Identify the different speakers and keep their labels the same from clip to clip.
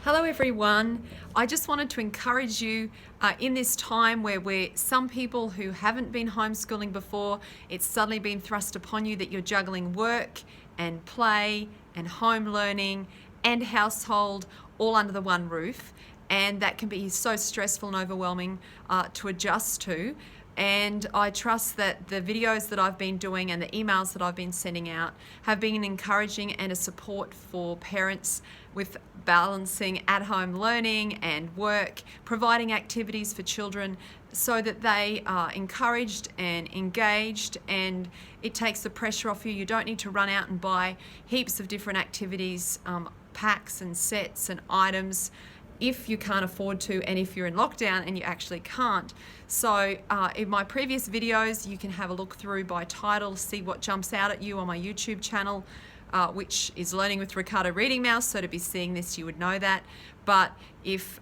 Speaker 1: Hello everyone. I just wanted to encourage you in this time where some people who haven't been homeschooling before, it's suddenly been thrust upon you that you're juggling work and play and home learning and household all under the one roof, and that can be so stressful and overwhelming to adjust to. And I trust that the videos that I've been doing and the emails that I've been sending out have been encouraging and a support for parents with balancing at-home learning and work, providing activities for children so that they are encouraged and engaged, and it takes the pressure off you. You don't need to run out and buy heaps of different activities, packs and sets and items if you can't afford to, and if you're in lockdown and you actually can't. So in my previous videos, you can have a look through by title, see what jumps out at you on my YouTube channel, which is Learning with Ricardo Reading Mouse. So to be seeing this, you would know that. But if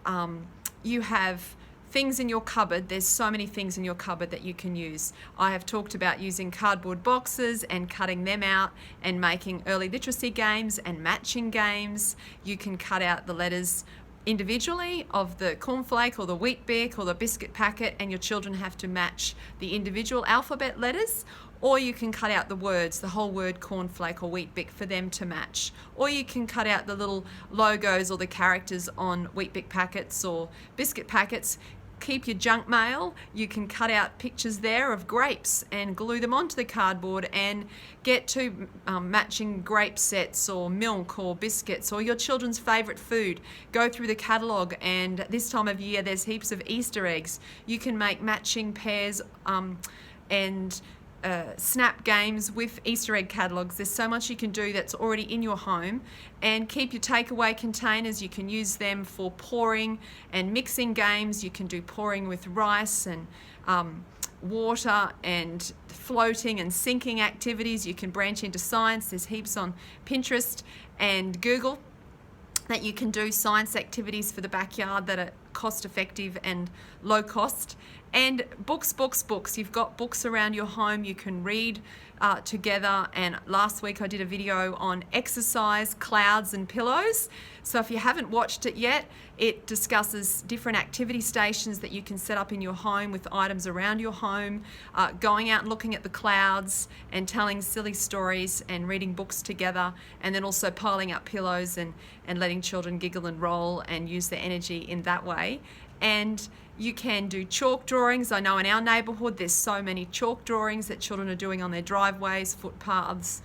Speaker 1: you have things in your cupboard, there's so many things in your cupboard that you can use. I have talked about using cardboard boxes and cutting them out and making early literacy games and matching games. You can cut out the letters individually of the cornflake or the wheat bick or the biscuit packet, and your children have to match the individual alphabet letters, or you can cut out the words, the whole word cornflake or wheat bick, for them to match, or you can cut out the little logos or the characters on wheat bick packets or biscuit packets. Keep your junk mail. You can cut out pictures there of grapes and glue them onto the cardboard and get to matching grape sets or milk or biscuits or your children's favourite food. Go through the catalogue, and this time of year there's heaps of Easter eggs. You can make matching pairs and snap games with Easter egg catalogues. There's so much you can do that's already in your home. And keep your takeaway containers. You can use them for pouring and mixing games. You can do pouring with rice and water and floating and sinking activities. You can branch into science. There's heaps on Pinterest and Google that you can do science activities for the backyard that are cost effective and low cost. And books. You've got books around your home you can read together. And last week I did a video on exercise, clouds and pillows. So if you haven't watched it yet, it discusses different activity stations that you can set up in your home with items around your home, going out and looking at the clouds and telling silly stories and reading books together, and then also piling up pillows and letting children giggle and roll and use their energy in that way. And you can do chalk drawings. I know in our neighbourhood there's so many chalk drawings that children are doing on their driveways, footpaths,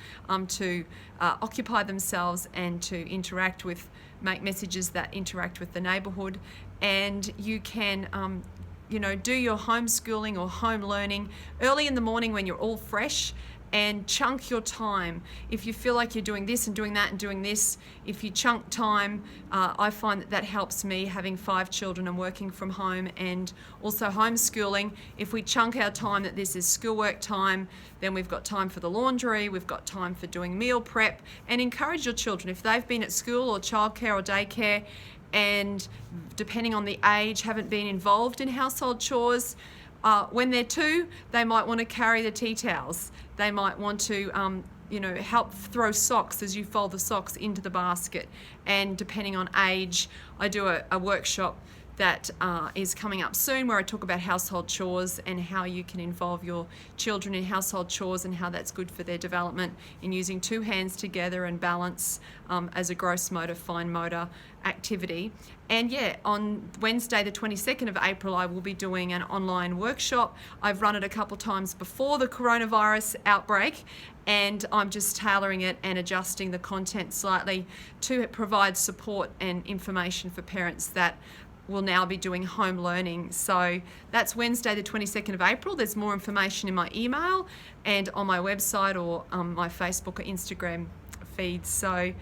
Speaker 1: to occupy themselves and to interact with, make messages that interact with the neighbourhood. And you can do your homeschooling or home learning early in the morning when you're all fresh, and chunk your time. If you feel like you're doing this and doing that and doing this, if you chunk time, I find that helps me, having 5 children and working from home and also homeschooling. If we chunk our time that this is schoolwork time, then we've got time for the laundry, we've got time for doing meal prep. And encourage your children, if they've been at school or childcare or daycare and depending on the age haven't been involved in household chores, when they're 2, they might want to carry the tea towels. They might want to, help throw socks as you fold the socks into the basket. And depending on age, I do a workshop that is coming up soon where I talk about household chores and how you can involve your children in household chores and how that's good for their development in using 2 hands together and balance as a gross motor, fine motor activity. And yeah, on Wednesday the 22nd of April I will be doing an online workshop. I've run it a couple times before the coronavirus outbreak, and I'm just tailoring it and adjusting the content slightly to provide support and information for parents that will now be doing home learning. So that's Wednesday the 22nd of April. There's more information in my email and on my website or my Facebook or Instagram feeds. So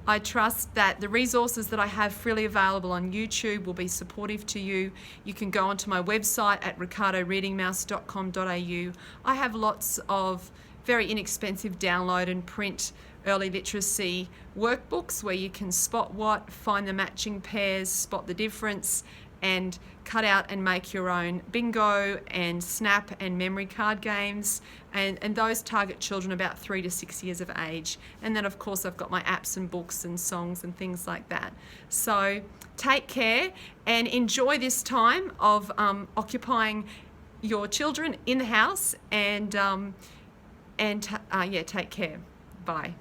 Speaker 1: I trust that the resources that I have freely available on YouTube will be supportive to you. You can go onto my website at ricardoreadingmouse.com.au. I have lots of very inexpensive download and print early literacy workbooks where you can spot what, find the matching pairs, spot the difference, and cut out and make your own bingo and snap and memory card games, and those target children about 3 to 6 years of age. And then of course I've got my apps and books and songs and things like that. So take care and enjoy this time of occupying your children in the house, and take care. Bye.